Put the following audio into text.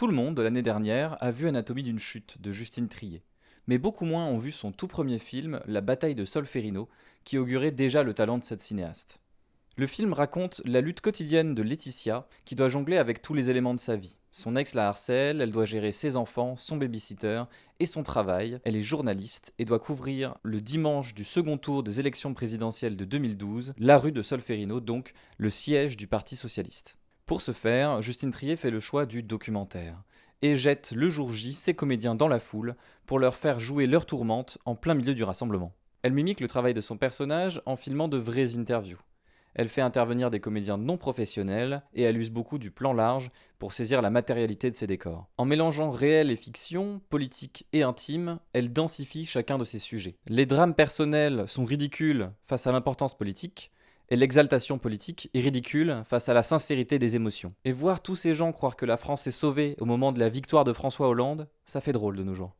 Tout le monde, l'année dernière, a vu Anatomie d'une chute de Justine Triet. Mais beaucoup moins ont vu son tout premier film, La bataille de Solferino, qui augurait déjà le talent de cette cinéaste. Le film raconte la lutte quotidienne de Laetitia, qui doit jongler avec tous les éléments de sa vie. Son ex la harcèle, elle doit gérer ses enfants, son babysitter et son travail. Elle est journaliste et doit couvrir le dimanche du second tour des élections présidentielles de 2012, la rue de Solferino, donc le siège du Parti socialiste. Pour ce faire, Justine Triet fait le choix du documentaire et jette le jour J ses comédiens dans la foule pour leur faire jouer leur tourmente en plein milieu du rassemblement. Elle mimique le travail de son personnage en filmant de vraies interviews. Elle fait intervenir des comédiens non professionnels et elle use beaucoup du plan large pour saisir la matérialité de ses décors. En mélangeant réel et fiction, politique et intime, elle densifie chacun de ses sujets. Les drames personnels sont ridicules face à l'importance politique, et l'exaltation politique est ridicule face à la sincérité des émotions. Et voir tous ces gens croire que la France est sauvée au moment de la victoire de François Hollande, ça fait drôle de nos jours.